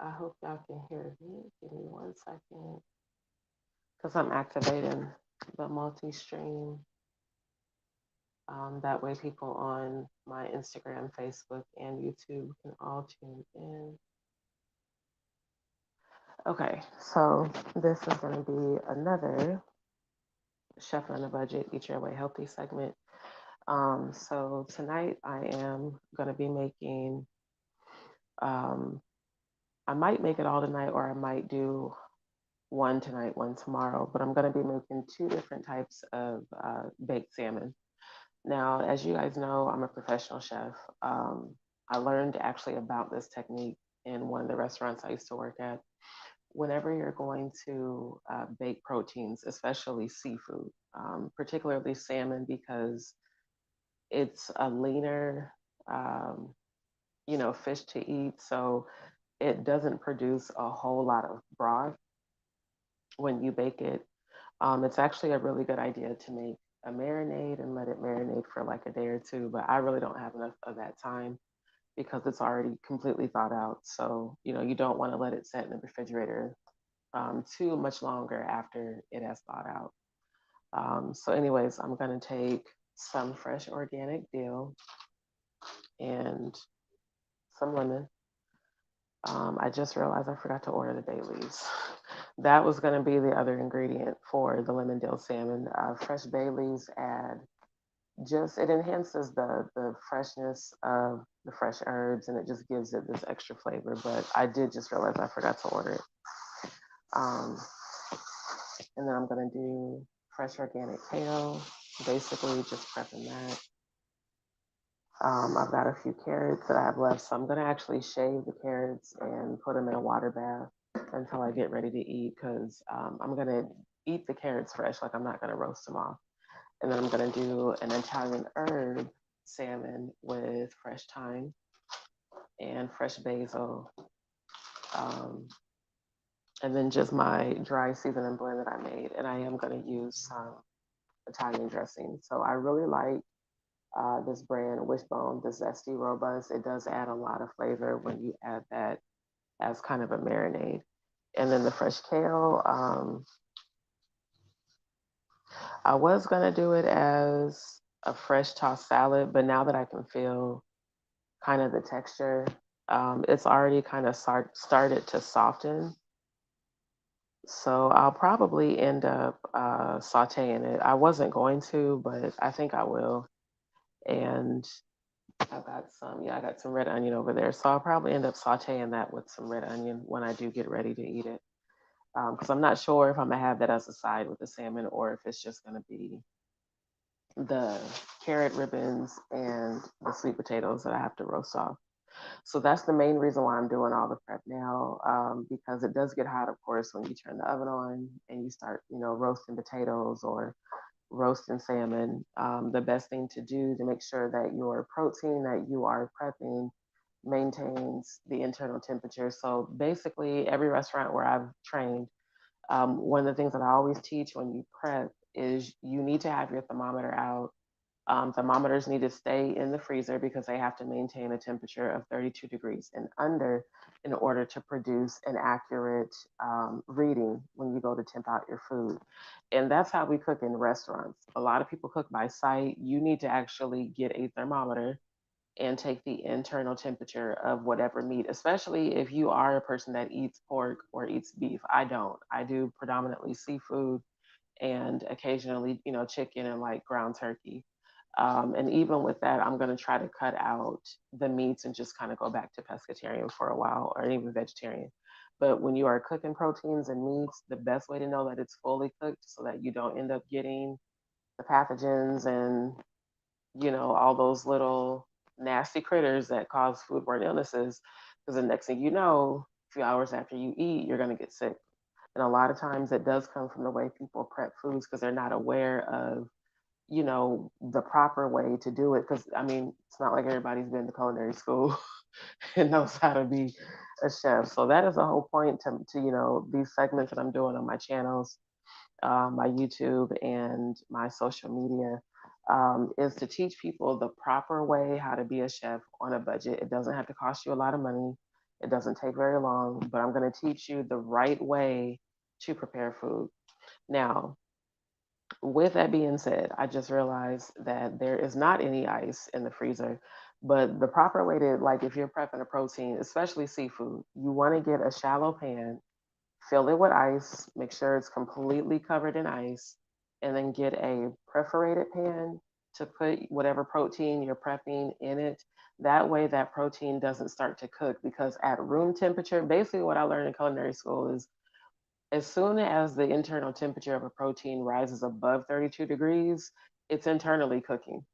I hope y'all can hear me. Give me 1 second. Because I'm activating the multi-stream. That way people on my Instagram, Facebook, and YouTube can all tune in. Okay, so this is going to be another Chef on a Budget, Eat Your Way Healthy segment. So tonight I am going to be making, um, I might make it all tonight or I might do one tonight, one tomorrow, but I'm going to be making two different types of baked salmon. Now, as you guys know, I'm a professional chef. I learned actually about this technique in one of the restaurants I used to work at. Whenever you're going to bake proteins, especially seafood, particularly salmon, because it's a leaner, um, fish to eat. So it doesn't produce a whole lot of broth when you bake it. It's actually a really good idea to make a marinade and let it marinate for like a day or two, but I really don't have enough of that time because it's already completely thawed out. So, you don't want to let it sit in the refrigerator too much longer after it has thawed out. So, anyways, I'm going to take some fresh organic dill and some lemon. I just realized I forgot to order the bay leaves. That was going to be the other ingredient for the lemon dill salmon. Fresh bay leaves add just it enhances the freshness of the fresh herbs and it just gives it this extra flavor. But I did just realize I forgot to order it. Um, and then I'm gonna do fresh organic kale, basically just prepping that. I've got a few carrots that I have left, so I'm gonna actually shave the carrots and put them in a water bath until I get ready to eat because I'm gonna eat the carrots fresh, like I'm not gonna roast them off. And then I'm gonna do an Italian herb salmon with fresh thyme and fresh basil, um, and then just my dry seasoning blend that I made. And I am gonna use some Italian dressing. So I really like this brand Wishbone, the Zesty Robust. It does add a lot of flavor when you add that as kind of a marinade. And then the fresh kale, I was gonna do it as a fresh tossed salad, but now that I can feel kind of the texture, it's already kind of started to soften. So I'll probably end up sauteing it. I wasn't going to, but I think I will. And I got some red onion over there. So I'll probably end up sauteing that with some red onion when I do get ready to eat it. Because I'm not sure if I'm gonna have that as a side with the salmon or if it's just gonna be the carrot ribbons and the sweet potatoes that I have to roast off. So that's the main reason why I'm doing all the prep now, because it does get hot, of course, when you turn the oven on and you start, roasting potatoes or roasting salmon. The best thing to do to make sure that your protein that you are prepping maintains the internal temperature. So basically, every restaurant where I've trained, one of the things that I always teach when you prep is you need to have your thermometer out. Thermometers need to stay in the freezer because they have to maintain a temperature of 32 degrees and under in order to produce an accurate reading when you go to temp out your food. And that's how we cook in restaurants. A lot of people cook by sight. You need to actually get a thermometer and take the internal temperature of whatever meat, especially if you are a person that eats pork or eats beef. I don't. I do predominantly seafood and occasionally, chicken and like ground turkey. And even with that, I'm going to try to cut out the meats and just kind of go back to pescatarian for a while or even vegetarian. But when you are cooking proteins and meats, the best way to know that it's fully cooked so that you don't end up getting the pathogens and, all those little nasty critters that cause foodborne illnesses. Because the next thing you know, a few hours after you eat, you're going to get sick. And a lot of times it does come from the way people prep foods because they're not aware of, the proper way to do it. Because, I mean, it's not like everybody's been to culinary school and knows how to be a chef. So that is the whole point to these segments that I'm doing on my channels, my YouTube and my social media, is to teach people the proper way how to be a chef on a budget. It doesn't have to cost you a lot of money. It doesn't take very long, but I'm going to teach you the right way to prepare food. Now, with that being said, I just realized that there is not any ice in the freezer. But the proper way to, like, if you're prepping a protein, especially seafood, you want to get a shallow pan, fill it with ice, make sure it's completely covered in ice, and then get a perforated pan to put whatever protein you're prepping in it. That way, that protein doesn't start to cook because at room temperature, basically what I learned in culinary school is as soon as the internal temperature of a protein rises above 32 degrees, it's internally cooking.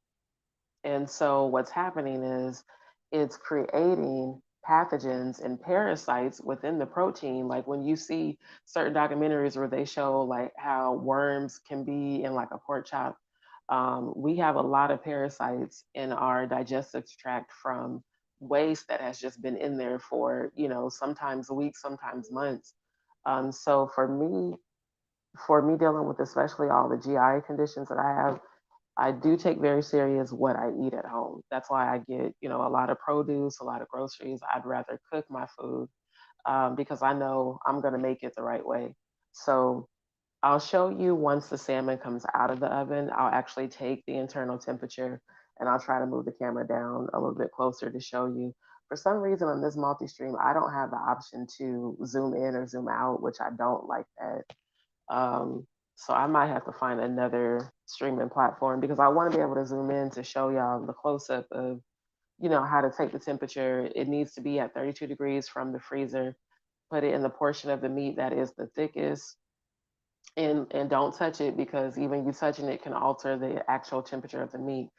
And so what's happening is it's creating pathogens and parasites within the protein. Like when you see certain documentaries where they show like how worms can be in like a pork chop, we have a lot of parasites in our digestive tract from waste that has just been in there for, sometimes weeks, sometimes months. So for me dealing with especially all the GI conditions that I have, I do take very serious what I eat at home. That's why I get, a lot of produce, a lot of groceries. I'd rather cook my food because I know I'm going to make it the right way. So I'll show you once the salmon comes out of the oven. I'll actually take the internal temperature and I'll try to move the camera down a little bit closer to show you. For some reason on this multi-stream, I don't have the option to zoom in or zoom out, which I don't like that. So I might have to find another streaming platform because I want to be able to zoom in to show y'all the close up of, how to take the temperature. It needs to be at 32 degrees from the freezer. Put it in the portion of the meat that is the thickest, and don't touch it because even you touching it can alter the actual temperature of the meat.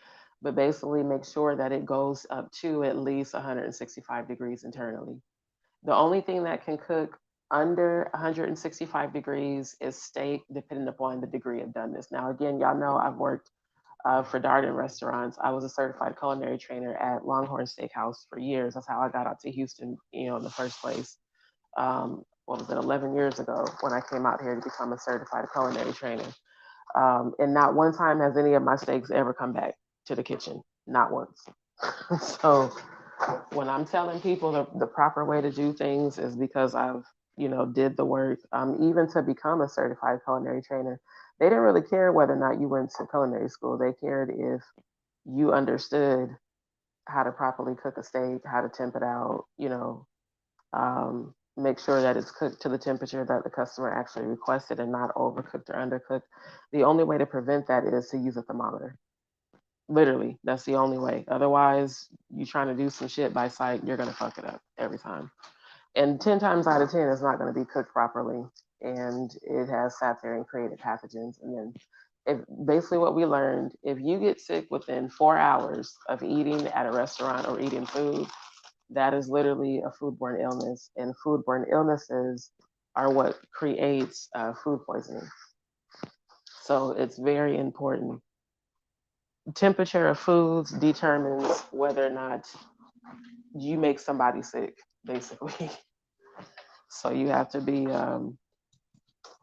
But basically, make sure that it goes up to at least 165 degrees internally. The only thing that can cook under 165 degrees is steak, depending upon the degree of doneness. Now, again, y'all know I've worked for Darden restaurants. I was a certified culinary trainer at Longhorn Steakhouse for years. That's how I got out to Houston, in the first place. What was it, 11 years ago when I came out here to become a certified culinary trainer. And not one time has any of my steaks ever come back to the kitchen. Not once. So when I'm telling people the proper way to do things is because I've, did the work. Even to become a certified culinary trainer, they didn't really care whether or not you went to culinary school. They cared if you understood how to properly cook a steak, how to temp it out, make sure that it's cooked to the temperature that the customer actually requested and not overcooked or undercooked. The only way to prevent that is to use a thermometer. Literally, that's the only way. Otherwise, you trying to do some shit by sight, you're gonna fuck it up every time. And 10 times out of 10, it's not gonna be cooked properly, and it has sat there and created pathogens. And then, if basically what we learned, if you get sick within 4 hours of eating at a restaurant or eating food, that is literally a foodborne illness, and foodborne illnesses are what creates food poisoning. So it's very important. Temperature of foods determines whether or not you make somebody sick, basically. So you have to be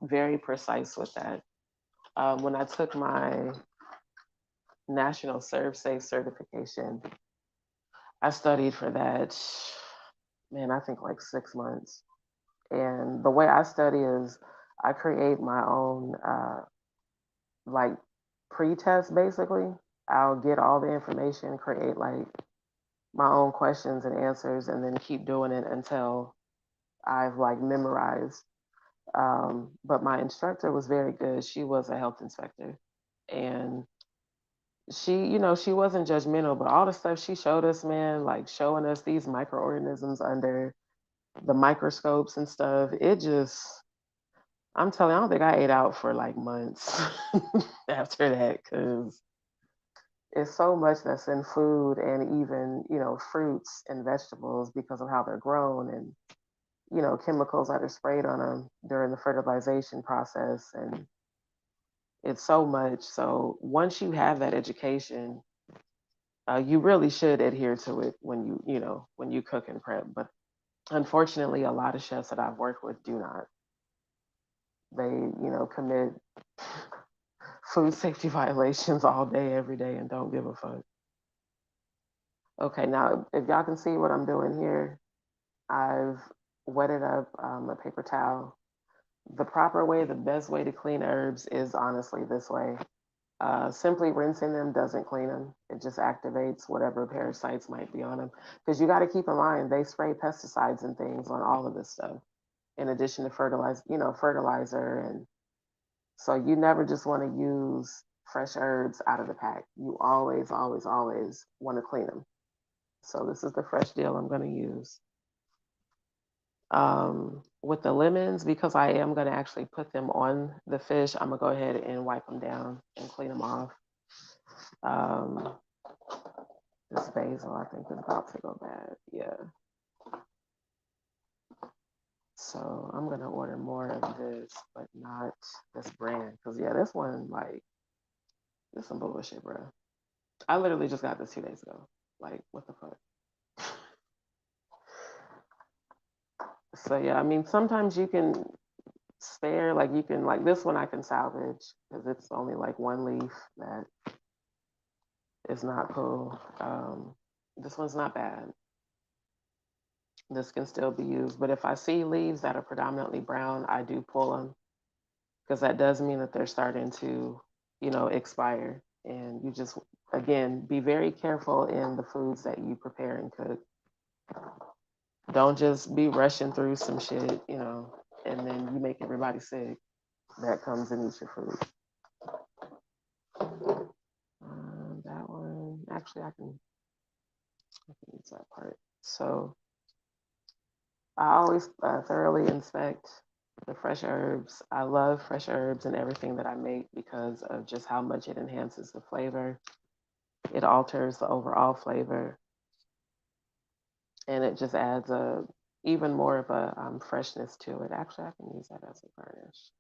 very precise with that. When I took my National Serve Safe certification, I studied for that, man, I think like 6 months. And the way I study is I create my own like pre-test basically. I'll get all the information, create like my own questions and answers, and then keep doing it until I've like memorized. But my instructor was very good. She was a health inspector, and she wasn't judgmental, but all the stuff she showed us, man, like showing us these microorganisms under the microscopes and stuff, it just, I'm telling you, I don't think I ate out for like months after that because it's so much that's in food and even, fruits and vegetables because of how they're grown and, chemicals that are sprayed on them during the fertilization process. And it's so much. So once you have that education, you really should adhere to it when when you cook and prep. But unfortunately, a lot of chefs that I've worked with do not. They, commit food safety violations all day, every day, and don't give a fuck. Okay, now if y'all can see what I'm doing here, I've wetted up a paper towel. The proper way, the best way to clean herbs is honestly this way. Simply rinsing them doesn't clean them. It just activates whatever parasites might be on them. Because you got to keep in mind, they spray pesticides and things on all of this stuff, in addition to fertilizer. And so you never just want to use fresh herbs out of the pack. You always, always, always want to clean them. So this is the fresh Dill I'm going to use. With the lemons, because I am going to actually put them on the fish, I'm going to go ahead and wipe them down and clean them off. Um, this basil, I think, is about to go bad. Yeah. So I'm going to order more of this, but not this brand. Because, yeah, this one, like, this is some bullshit, bro. I literally just got this 2 days ago. Like, what the fuck? So, yeah, I mean, sometimes you can spare, like, you can, like, this one I can salvage because it's only like one leaf that is not cool. This one's not bad. This can still be used. But if I see leaves that are predominantly brown, I do pull them because that does mean that they're starting to, expire. And you just, again, be very careful in the foods that you prepare and cook. Don't just be rushing through some shit, and then you make everybody sick that comes and eats your food. That one, actually, I can use that part. So I always thoroughly inspect the fresh herbs. I love fresh herbs and everything that I make because of just how much it enhances the flavor. It alters the overall flavor, and it just adds a even more of a freshness to it. Actually, I can use that as a garnish.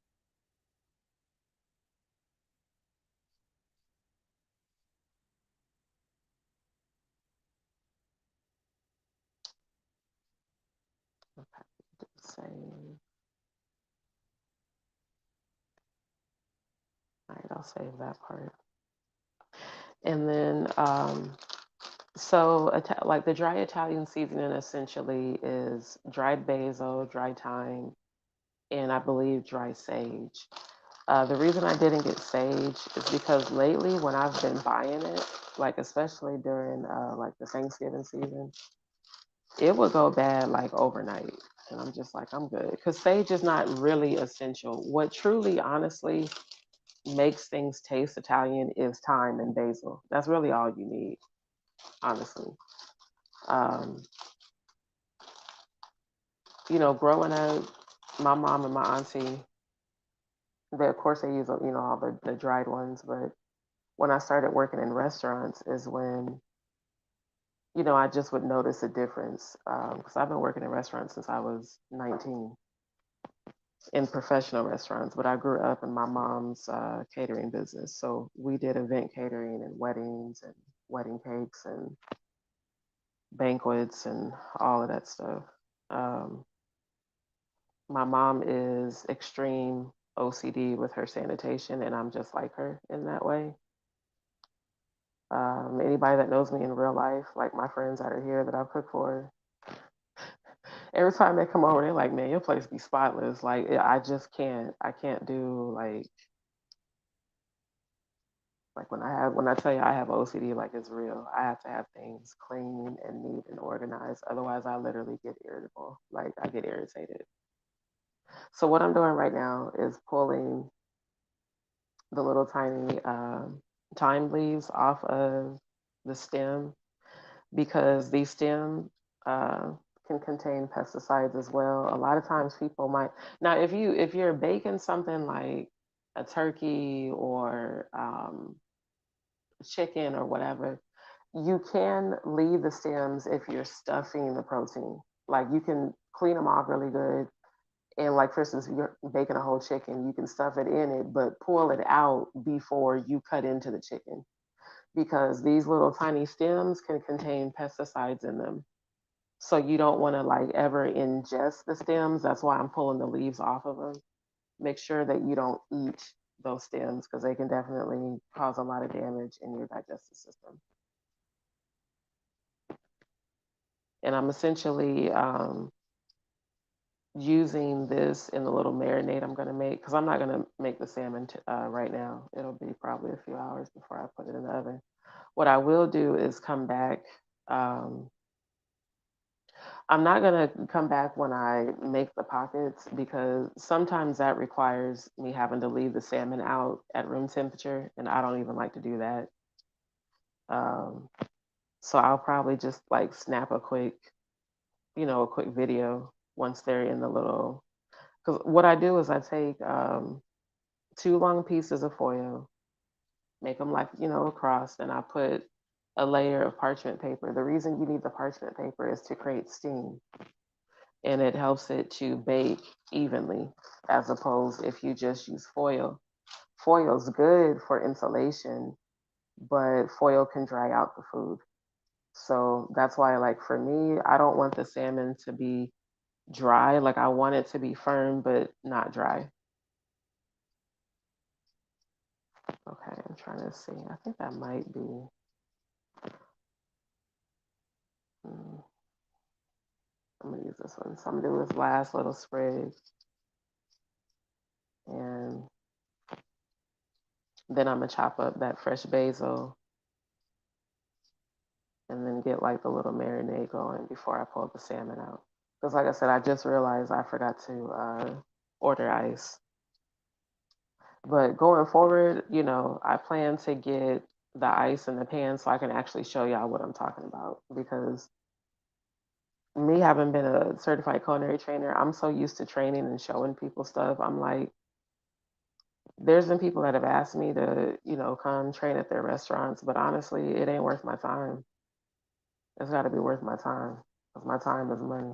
Okay, save. All right, I'll save that part. And then, like the dry Italian seasoning essentially is dried basil, dried thyme, and I believe dry sage. The reason I didn't get sage is because lately, when I've been buying it, like especially during like the Thanksgiving season, it would go bad like overnight, and I'm just like, I'm good because sage is not really essential. What truly, honestly, makes things taste Italian is thyme and basil. That's really all you need, honestly. Um, growing up, my mom and my auntie, they of course they use all the dried ones, but when I started working in restaurants is when I just would notice a difference because I've been working in restaurants since I was 19 in professional restaurants, but I grew up in my mom's catering business. So we did event catering and weddings and wedding cakes and banquets and all of that stuff. Um, my mom is extreme OCD with her sanitation, and I'm just like her in that way. Anybody that knows me in real life, like my friends that are here that I've cooked for, every time they come over, they're like, "Man, your place be spotless." Like, I just can't. I can't do like when I tell you I have OCD, like it's real. I have to have things clean and neat and organized. Otherwise, I literally get irritable. Like I get irritated. So what I'm doing right now is pulling the little tiny thyme leaves off of the stem because these stem uh, can contain pesticides as well. A lot of times people might now if you're baking something like a turkey or chicken or whatever, you can leave the stems if you're stuffing the protein. Like you can clean them off really good. And like for instance, if you're baking a whole chicken, you can stuff it in it, but pull it out before you cut into the chicken because these little tiny stems can contain pesticides in them. So you don't want to like ever ingest the stems. That's why I'm pulling the leaves off of them. Make sure that you don't eat those stems because they can definitely cause a lot of damage in your digestive system. And I'm essentially using this in the little marinade I'm gonna make, because I'm not gonna make the salmon right now. It'll be probably a few hours before I put it in the oven. What I will do is come back. Um, I'm not gonna come back when I make the pockets, because sometimes that requires me having to leave the salmon out at room temperature, and I don't even like to do that. Um, so I'll probably just like snap a quick, a quick video once they're in the little. Because what I do is I take two long pieces of foil, make them like across, and I put a layer of parchment paper. The reason you need the parchment paper is to create steam, and it helps it to bake evenly, as opposed if you just use foil. Foil's good for insulation, but foil can dry out the food. So that's why, like for me, I don't want the salmon to be dry. Like I want it to be firm, but not dry. Okay, I'm trying to see. I think that might be. hmm, I'm gonna use this one. So I'm gonna do this last little sprig, and then I'm gonna chop up that fresh basil, and then get like the little marinade going before I pull the salmon out. Because like I said, I just realized I forgot to order ice. But going forward, I plan to get the ice in the pan so I can actually show y'all what I'm talking about. Because me having been a certified culinary trainer, I'm so used to training and showing people stuff. I'm like, there's been people that have asked me to, come train at their restaurants, but honestly, it ain't worth my time. It's got to be worth my time, because my time is money.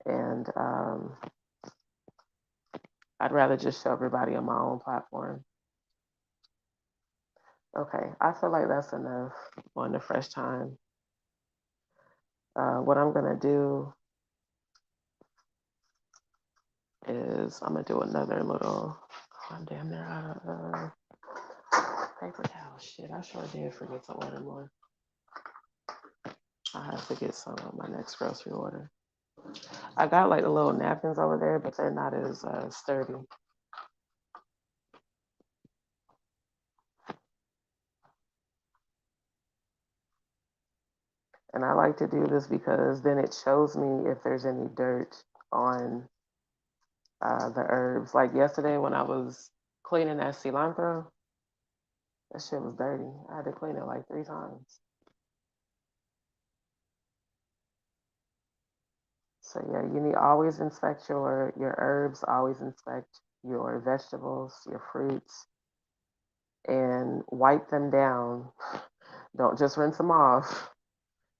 And I'd rather just show everybody on my own platform. Okay, I feel like that's enough on the fresh time. What I'm gonna do is I'm gonna do another little. Oh, I'm damn near out of paper towel. Shit, I sure did forget to order more. I have to get some on my next grocery order. I got like the little napkins over there, but they're not as sturdy. And I like to do this because then it shows me if there's any dirt on the herbs. Like yesterday when I was cleaning that cilantro, that shit was dirty. I had to clean it like 3 times. So yeah, you need always inspect your herbs, always inspect your vegetables, your fruits, and wipe them down. Don't just rinse them off,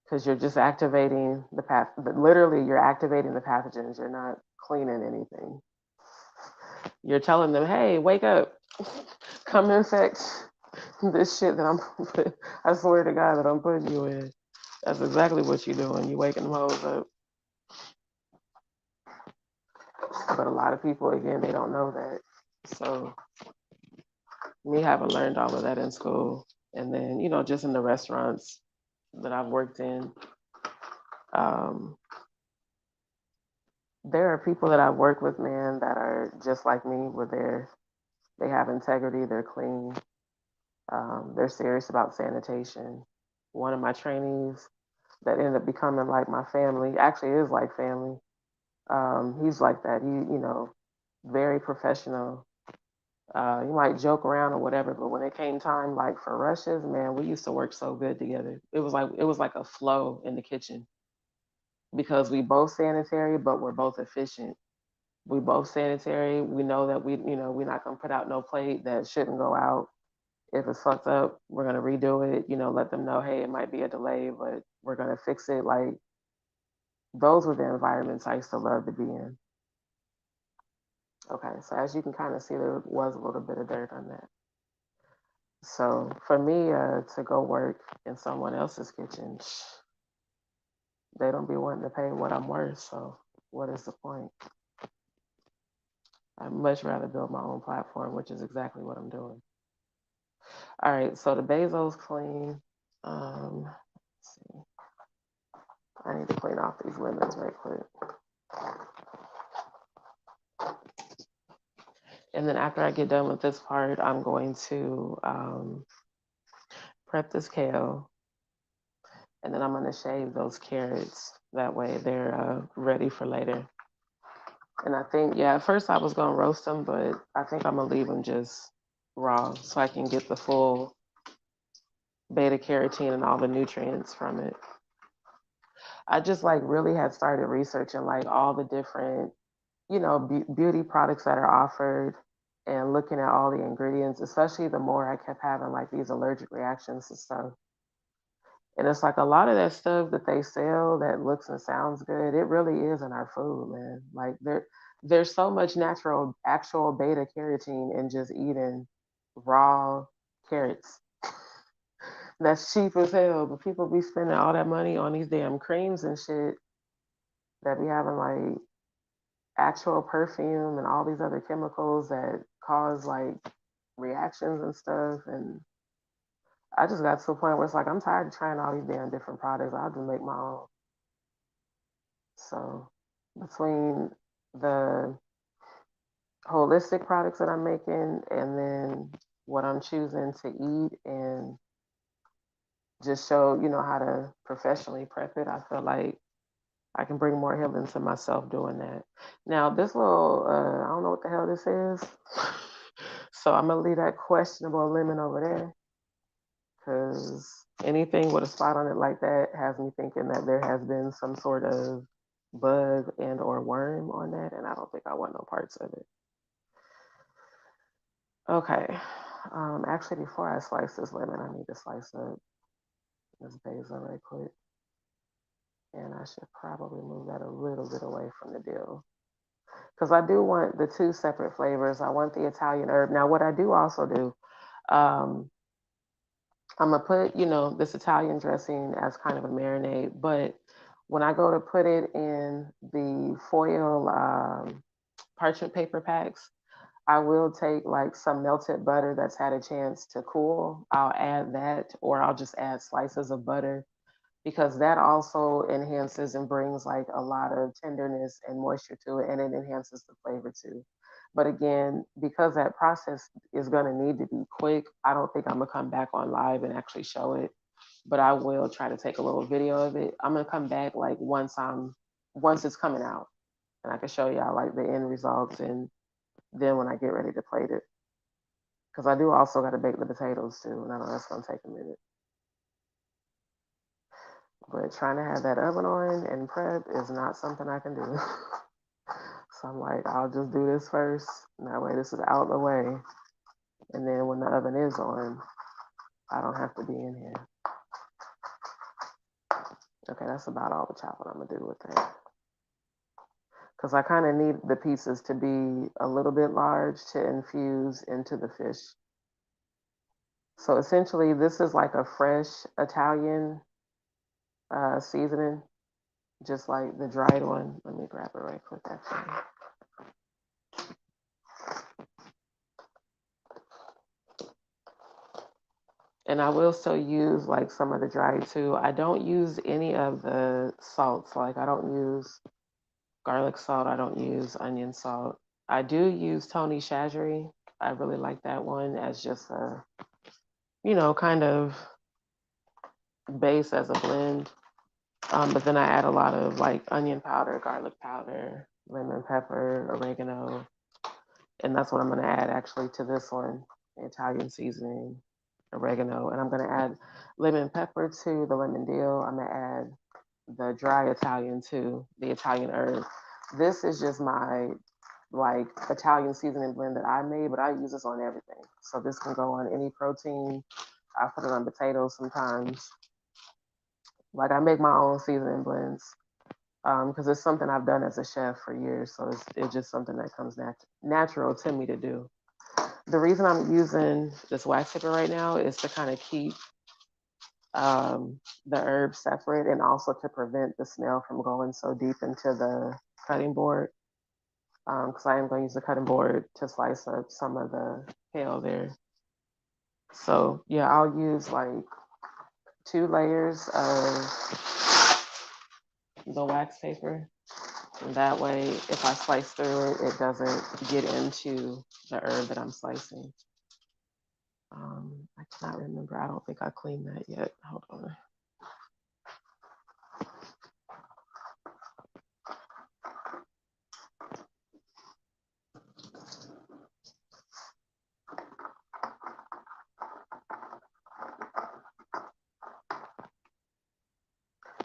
because you're just activating the path. But literally, you're activating the pathogens. You're not cleaning anything. You're telling them, "Hey, wake up! Come infect this shit that I'm." I swear to God that I'm putting you in. That's exactly what you're doing. You waking them hoes up. But a lot of people, again, they don't know that. So me having learned all of that in school, and then just in the restaurants that I've worked in, um, there are people that I've worked with, man, that are just like me, where they have integrity, they're clean, they're serious about sanitation. One of my trainees that ended up becoming like my family, actually is like family. He's like that. Very professional. You might joke around or whatever, but when it came time like for rushes, man, we used to work so good together. It was like a flow in the kitchen, because we both sanitary, but we're both efficient. We both sanitary. We know that we're not gonna put out no plate that shouldn't go out. If it's fucked up, we're gonna redo it. Let them know, hey, it might be a delay, but we're gonna fix it. Like those were the environments I used to love to be in. Okay, so as you can kind of see, there was a little bit of dirt on that. So for me to go work in someone else's kitchen, they don't be wanting to pay what I'm worth. So what is the point? I'd much rather build my own platform, which is exactly what I'm doing. All right, so the basil's clean. Let's see. I need to clean off these lemons right quick. And then after I get done with this part, I'm going to prep this kale, and then I'm going to shave those carrots. That way they're ready for later. And I think, yeah, at first I was going to roast them, but I think I'm going to leave them just raw so I can get the full beta carotene and all the nutrients from it. I just like really had started researching like all the different, beauty products that are offered and looking at all the ingredients, especially the more I kept having like these allergic reactions and stuff. And it's like a lot of that stuff that they sell that looks and sounds good, it really is in our food, man. Like there's so much natural actual beta carotene in just eating raw carrots. That's cheap as hell, but people be spending all that money on these damn creams and shit that be having like actual perfume and all these other chemicals that cause like reactions and stuff. And I just got to a point where it's like I'm tired of trying all these damn different products. I'll just make my own. So between the holistic products that I'm making and then what I'm choosing to eat and just show, how to professionally prep it, I feel like I can bring more healing to myself doing that. Now, this little, I don't know what the hell this is. So I'm going to leave that questionable lemon over there because anything with a spot on it like that has me thinking that there has been some sort of bug and or worm on that, and I don't think I want no parts of it. Okay. Actually, before I slice this lemon, I need to slice up this basil right quick. And I should probably move that a little bit away from the dill. Because I do want the two separate flavors. I want the Italian herb. Now, what I do also do, um, I'm gonna put, this Italian dressing as kind of a marinade, but when I go to put it in the foil parchment paper packs, I will take like some melted butter that's had a chance to cool. I'll add that, or I'll just add slices of butter because that also enhances and brings like a lot of tenderness and moisture to it, and it enhances the flavor too. But again, because that process is going to need to be quick, I don't think I'm going to come back on live and actually show it, but I will try to take a little video of it. I'm going to come back like once it's coming out, and I can show y'all like the end results, and then when I get ready to plate it, because I do also got to bake the potatoes too, and I know that's going to take a minute. But trying to have that oven on and prep is not something I can do. So I'm like, I'll just do this first. And that way this is out of the way. And then when the oven is on, I don't have to be in here. Okay, that's about all the chopping I'm gonna do with that. Because I kind of need the pieces to be a little bit large to infuse into the fish. So essentially, this is like a fresh Italian seasoning, just like the dried one. Let me grab it right quick, actually. And I will still use like some of the dried too. I don't use any of the salts. Like I don't use garlic salt. I don't use onion salt. I do use Tony Chachery. I really like that one as just a, kind of base as a blend. But then I add a lot of like onion powder, garlic powder, lemon pepper, oregano, and that's what I'm going to add actually to this one, Italian seasoning, oregano, and I'm going to add lemon pepper to the lemon dill. I'm going to add the dry Italian to the Italian herb. This is just my like Italian seasoning blend that I made, but I use this on everything. So this can go on any protein. I put it on potatoes sometimes. Like I make my own seasoning blends because it's something I've done as a chef for years. So it's just something that comes natural to me to do. The reason I'm using this wax tipper right now is to kind of keep the herbs separate and also to prevent the smell from going so deep into the cutting board. Because I am going to use the cutting board to slice up some of the kale there. So yeah, I'll use like 2 layers of the wax paper. And that way, if I slice through it, it doesn't get into the herb that I'm slicing. I cannot remember. I don't think I cleaned that yet. Hold on.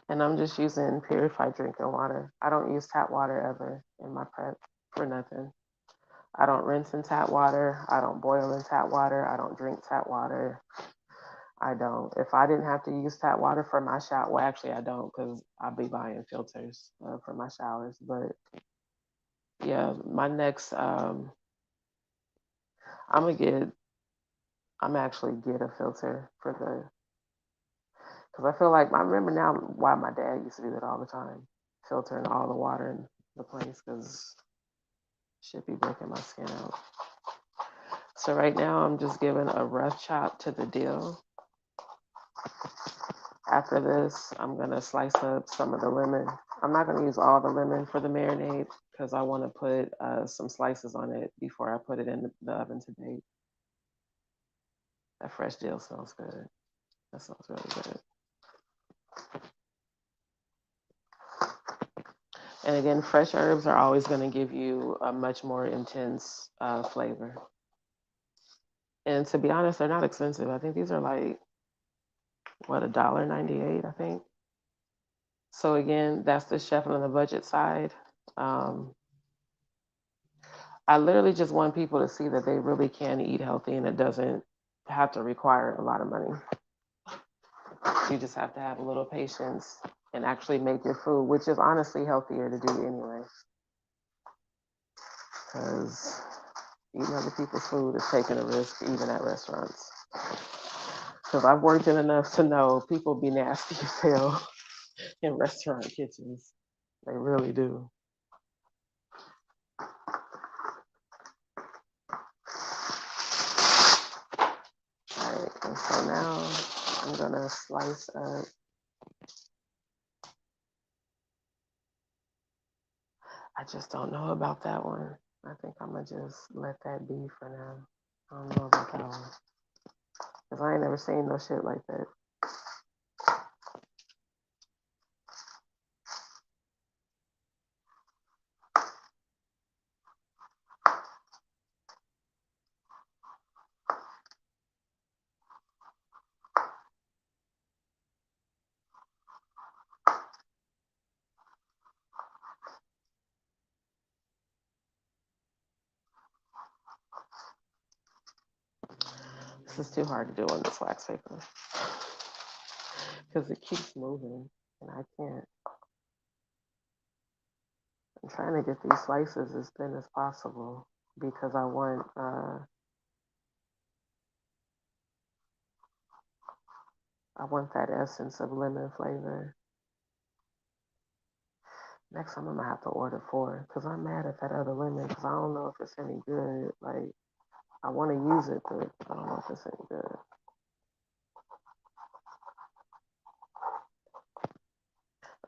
And I'm just using purified drinking water. I don't use tap water ever in my prep for nothing. I don't rinse in tap water. I don't boil in tap water. I don't drink tap water. I don't. If I didn't have to use tap water for my shower, well, actually, I don't because I'll be buying filters for my showers. But yeah, my next, I'm gonna get, I'm actually get a filter for the, because I feel like I remember now why my dad used to do that all the time, filtering all the water in the place because shit be breaking my skin out. So right now I'm just giving a rough chop to the dill. After this, I'm gonna slice up some of the lemon. I'm not gonna use all the lemon for the marinade because I want to put some slices on it before I put it in the oven to bake. That fresh dill smells good. That smells really good. And again, fresh herbs are always going to give you a much more intense flavor. And to be honest, they're not expensive. I think these are like what, $1.98, I think. So again, that's the chef on the budget side. Um, I literally just want people to see that they really can eat healthy and it doesn't have to require a lot of money. You just have to have a little patience and actually make your food, which is honestly healthier to do anyway. Because eating other people's food is taking a risk, even at restaurants. Because I've worked in enough to know people be nasty as hell in restaurant kitchens. They really do. All right, and so now I'm gonna slice up. I just don't know about that one. I think I'm gonna just let that be for now. I don't know about that one. Because I ain't never seen no shit like that. This is too hard to do on this wax paper. Because it keeps moving and I can't. I'm trying to get these slices as thin as possible because I want that essence of lemon flavor. Next time I'm gonna have to order four because I'm mad at that other lemon because I don't know if it's any good. Like I want to use it, but I don't know if it's any good.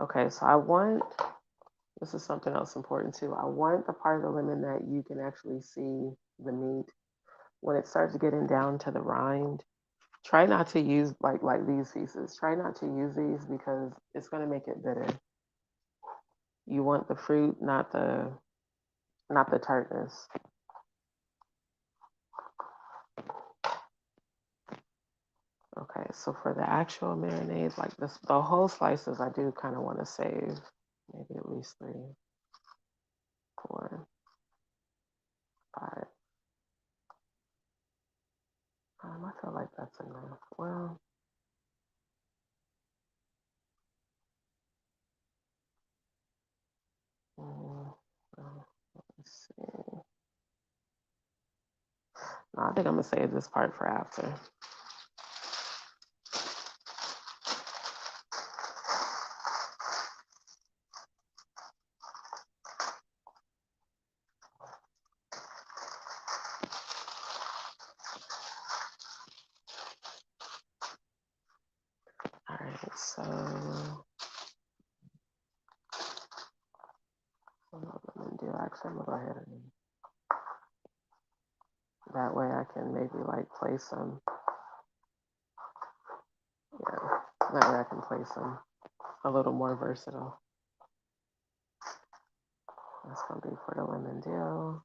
Okay, so I want, this is something else important too. I want the part of the lemon that you can actually see the meat when it starts getting down to the rind. Try not to use like these pieces. Try not to use these because it's gonna make it bitter. You want the fruit, not the tartness. Okay, so for the actual marinade, like this, the whole slices, I do kind of want to save maybe at least 3, 4, 5. I feel like that's enough. Well, let's see. No, I think I'm gonna save this part for after. All right, so actually, I'm gonna go ahead and that way I can maybe like place some. Yeah, that way I can place some a little more versatile. That's gonna be for the lemon dill.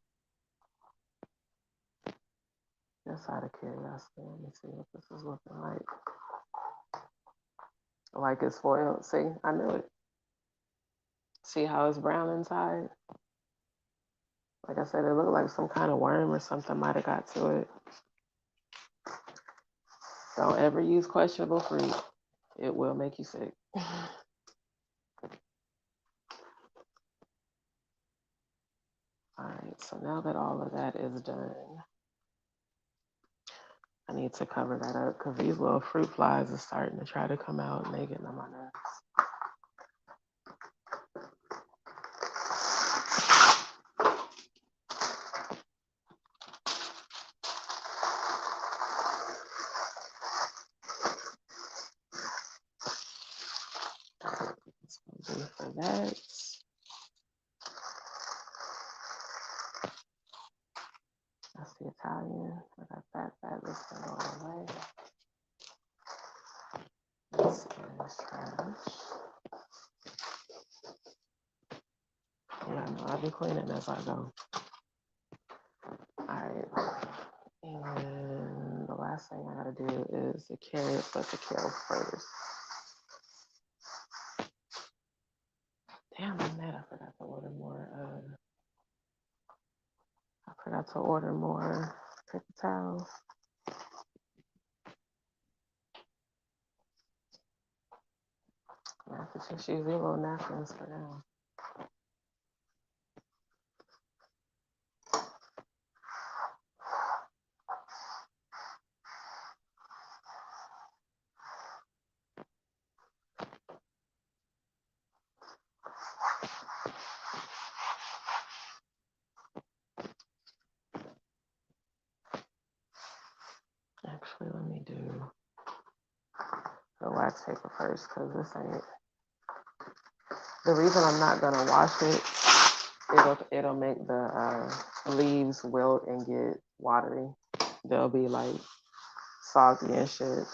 Just out of curiosity, let me see what this is looking like. Like it's foiled. See, I knew it. See how it's brown inside? Like I said, it looked like some kind of worm or something might have got to it. Don't ever use questionable fruit. It will make you sick. All right, so now that all of that is done, I need to cover that up because these little fruit flies are starting to try to come out and they getting on my nerves. That's gonna be for that. That's the Italian. I got that. This can go away. This is trash. Yeah, no, I'll be cleaning as I go. Alright. And the last thing I gotta do is the carrot, but the kale first. Damn, I'm mad I forgot to order more. I forgot to order more paper towels. I have to just use these little napkins for now. Actually, let me do the wax paper first because this ain't. The reason I'm not gonna wash it, it'll make the leaves wilt and get watery. They'll be like soggy and shit.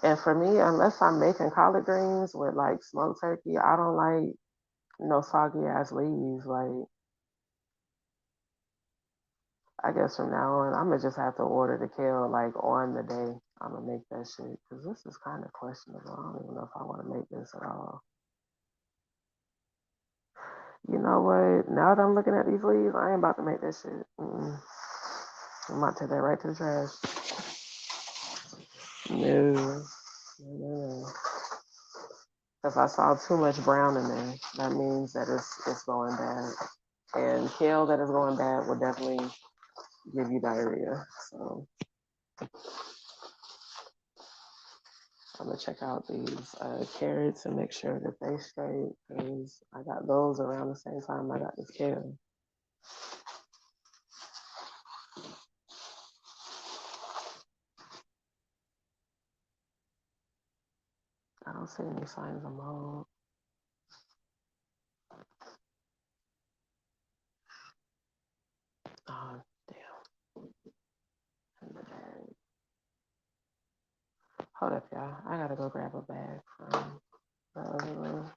And for me, unless I'm making collard greens with like smoked turkey, I don't like no soggy ass leaves. Like, I guess from now on, I'm gonna just have to order the kale like on the day I'm gonna make that shit because this is kind of questionable. I don't even know if I want to make this at all. You know what? Now that I'm looking at these leaves, I ain't about to make that shit. I'm about to take that right to the trash. No. Because I saw too much brown in there. That means that it's going bad. And kale that is going bad will definitely give you diarrhea. So I'm gonna check out these carrots and make sure that they straight because I got those around the same time I got this kale. I don't see any signs of mold. Oh damn! In the bag. Hold up, y'all. I gotta go grab a bag from the other room.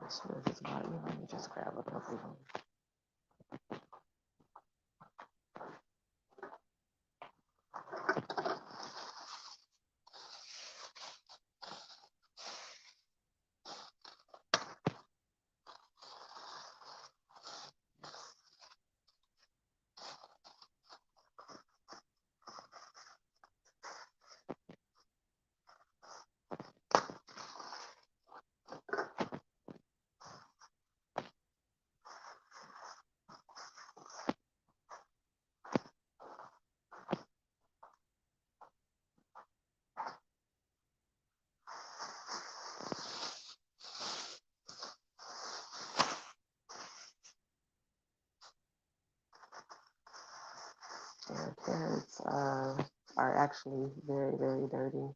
I should have just bought you. Let me just grab a couple of them. Yeah, carrots are actually very, very dirty.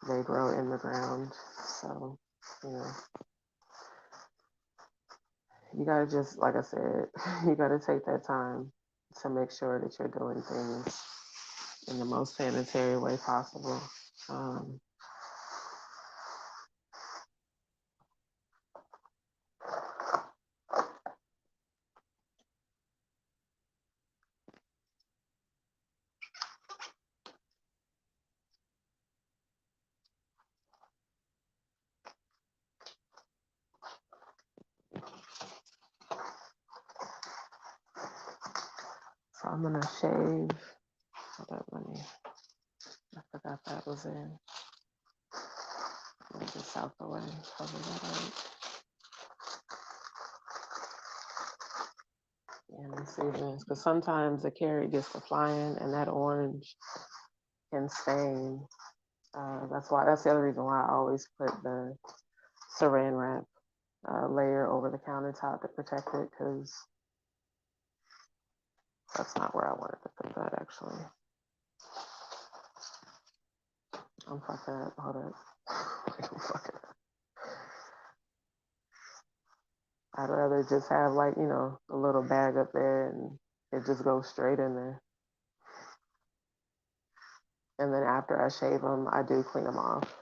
They grow in the ground, so you know You gotta just, like I said, you gotta take that time to make sure that you're doing things in the most sanitary way possible. Um, so I'm gonna shave. Hold up, I forgot that was in. Move this out the way. Cover that up. Yeah, let me see this. Because sometimes the carrot gets to flying and that orange can stain. That's the other reason why I always put the saran wrap layer over the countertop to protect it, because that's not where I wanted to put that actually. I'm fucking up. Hold up. I'm fucking up. I'd rather just have, like, a little bag up there and it just goes straight in there. And then after I shave them, I do clean them off.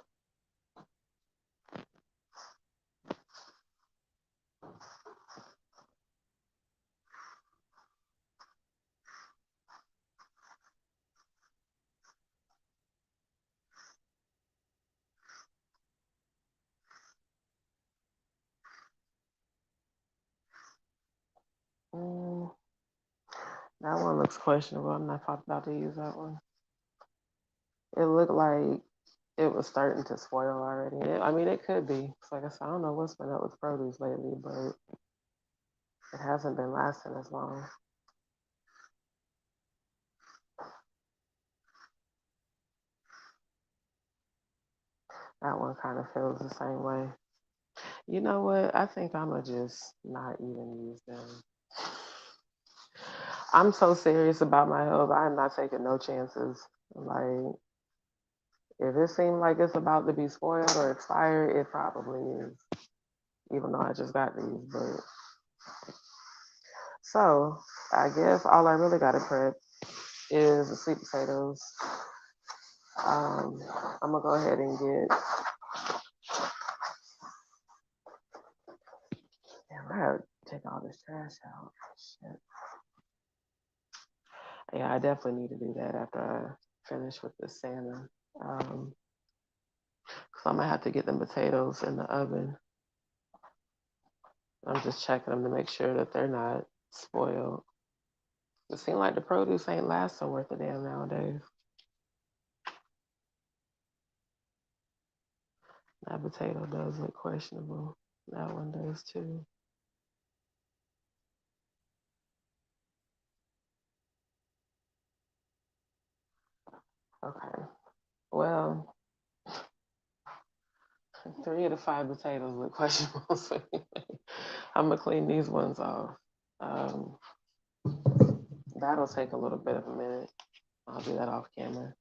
Mm, that one looks questionable. I'm not about to use that one. It looked like it was starting to spoil already. I mean, it could be. It's like I said, I don't know what's been up with produce lately, but it hasn't been lasting as long. That one kind of feels the same way. You know what? I think I'm going to just not even use them. I'm so serious about my health. I'm not taking no chances. Like, if it seems like it's about to be spoiled or expired, it probably is. Even though I just got these, but so I guess all I really got to prep is the sweet potatoes. I'm gonna go ahead and get. Damn, I gotta take all this trash out. Shit. Yeah, I definitely need to do that after I finish with the salmon. So I'm gonna have to get the potatoes in the oven. I'm just checking them to make sure that they're not spoiled. It seems like the produce ain't lasting worth a damn nowadays. That potato does look questionable. That one does too. Okay. Well, 3 of the 5 potatoes look questionable. So I'm gonna clean these ones off. Um, that'll take a little bit of a minute. I'll do that off camera.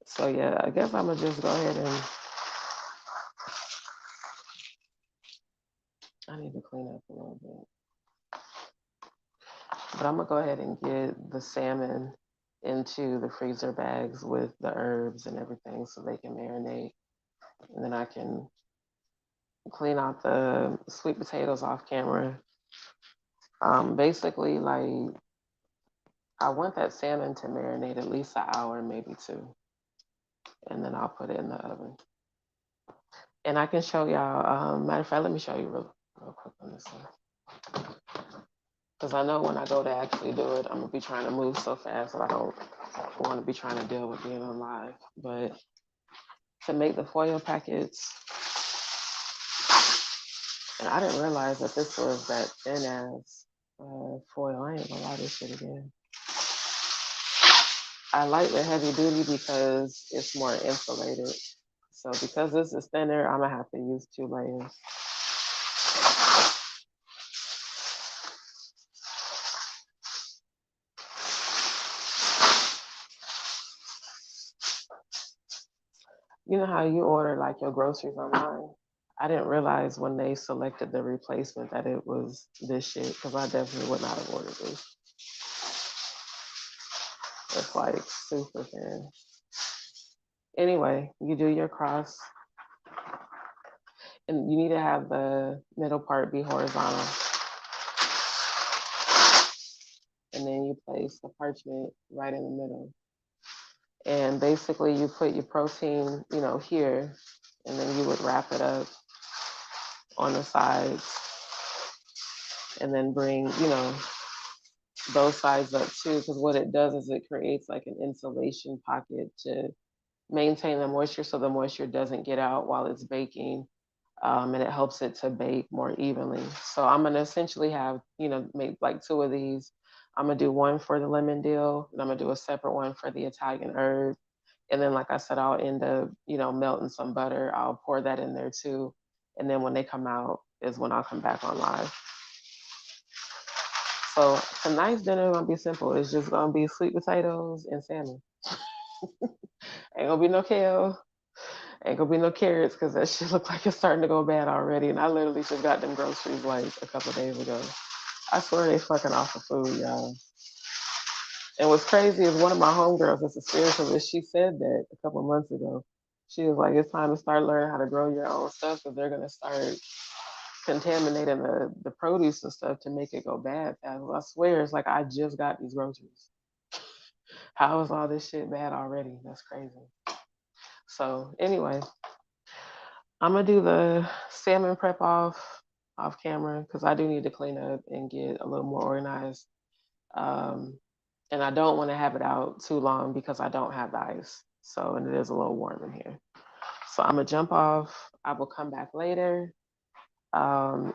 So yeah, I guess I'm gonna just go ahead and I need to clean up a little bit. But I'm gonna go ahead and get the salmon into the freezer bags with the herbs and everything so they can marinate. And then I can clean out the sweet potatoes off camera. Basically, like, I want that salmon to marinate at least an hour, maybe two, and then I'll put it in the oven. And I can show y'all. Matter of fact, let me show you real quick on this one, because I know when I go to actually do it, I'm gonna be trying to move so fast that I don't want to be trying to deal with being on live. But to make the foil packets, and I didn't realize that this was that thin ass foil. I ain't gonna lie this shit again. I like the heavy duty because it's more insulated. So because this is thinner, I'm gonna have to use 2 layers. You know how you order like your groceries online? I didn't realize when they selected the replacement that it was this shit because I definitely would not have ordered this. It's like super thin. Anyway, you do your cross, and you need to have the middle part be horizontal. And then you place the parchment right in the middle. And basically, you put your protein, here, and then you would wrap it up on the sides, and then bring, those sides up too. Because what it does is it creates like an insulation pocket to maintain the moisture, so the moisture doesn't get out while it's baking. And it helps it to bake more evenly. So I'm gonna essentially have, make like two of these. I'm gonna do one for the lemon dill, and I'm gonna do a separate one for the Italian herb. And then, like I said, I'll end up, melting some butter. I'll pour that in there too. And then when they come out is when I'll come back on live. So tonight's dinner is gonna be simple. It's just gonna be sweet potatoes and salmon. Ain't gonna be no kale. Ain't gonna be no carrots because that shit look like it's starting to go bad already. And I literally just got them groceries like a couple of days ago. I swear they fucking off the food, y'all. And what's crazy is one of my homegirls that's a spiritualist, she said that a couple of months ago. She was like, it's time to start learning how to grow your own stuff because they're gonna start contaminating the produce and stuff to make it go bad. I swear it's like I just got these groceries. How is all this shit bad already? That's crazy. So anyway, I'm gonna do the salmon prep off camera because I do need to clean up and get a little more organized. And I don't want to have it out too long because I don't have the ice. So, and it is a little warm in here. So I'm gonna jump off. I will come back later.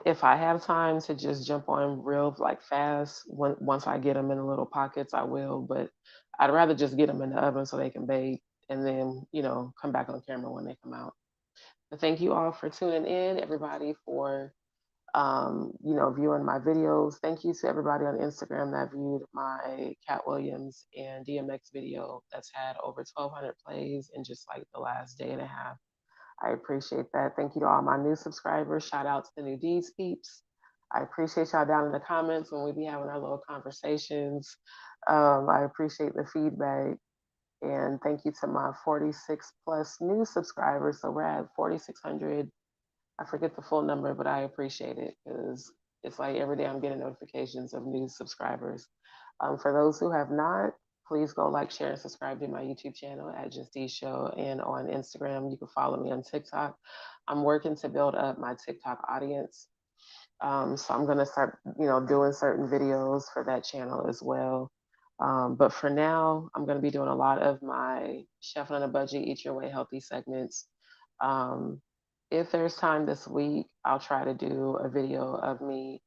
If I have time to just jump on real like fast, once I get them in the little pockets, I will. But I'd rather just get them in the oven so they can bake, and then come back on camera when they come out. But thank you all for tuning in, everybody, for viewing my videos. Thank you to everybody on Instagram that viewed my Cat Williams and DMX video that's had over 1,200 plays in just like the last day and a half. I appreciate that. Thank you to all my new subscribers. Shout out to the new D's peeps. I appreciate y'all down in the comments when we be having our little conversations. I appreciate the feedback. And thank you to my 46 plus new subscribers. So we're at 4,600. I forget the full number, but I appreciate it because it's like every day I'm getting notifications of new subscribers. For those who have not, please go like, share, and subscribe to my YouTube channel at Just D Show, and on Instagram. You can follow me on TikTok. I'm working to build up my TikTok audience. So I'm gonna start, doing certain videos for that channel as well. But for now, I'm gonna be doing a lot of my Chef on a Budget, Eat Your Way Healthy segments. If there's time this week, I'll try to do a video of me,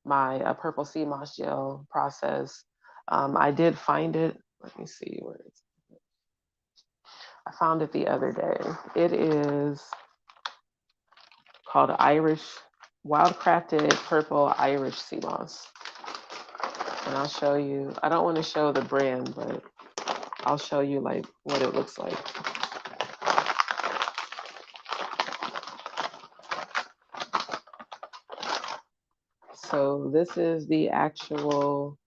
my purple sea moss gel process. I did find it. Let me see where it's. I found it the other day. It is called Irish Wildcrafted Purple Irish Sea Moss. And I'll show you. I don't want to show the brand, but I'll show you like what it looks like. So this is the actual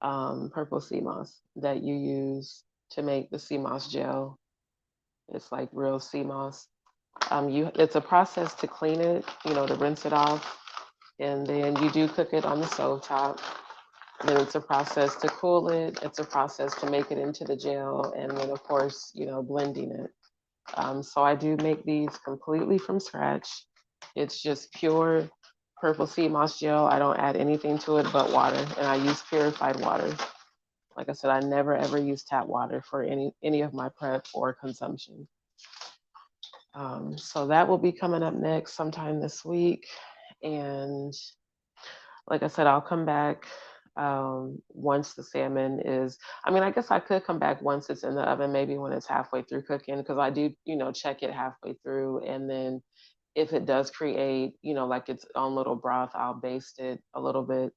purple sea moss that you use to make the sea moss gel. It's like real sea moss. It's a process to clean it, to rinse it off, and then you do cook it on the stove top. Then it's a process to cool it. It's a process to make it into the gel, and then of course, blending it. So I do make these completely from scratch. It's just pure purple sea moss gel. I don't add anything to it but water, and I use purified water. Like I said, I never ever use tap water for any of my prep or consumption. So that will be coming up next sometime this week. And like I said, I'll come back once the salmon is, I guess I could come back once it's in the oven, maybe when it's halfway through cooking, because I do, check it halfway through. And then if it does create, like its own little broth, I'll baste it a little bit.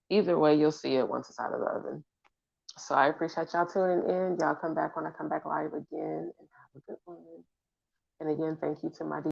Either way, you'll see it once it's out of the oven. So I appreciate y'all tuning in. Y'all come back when I come back live again, and have a good one. And again, thank you to my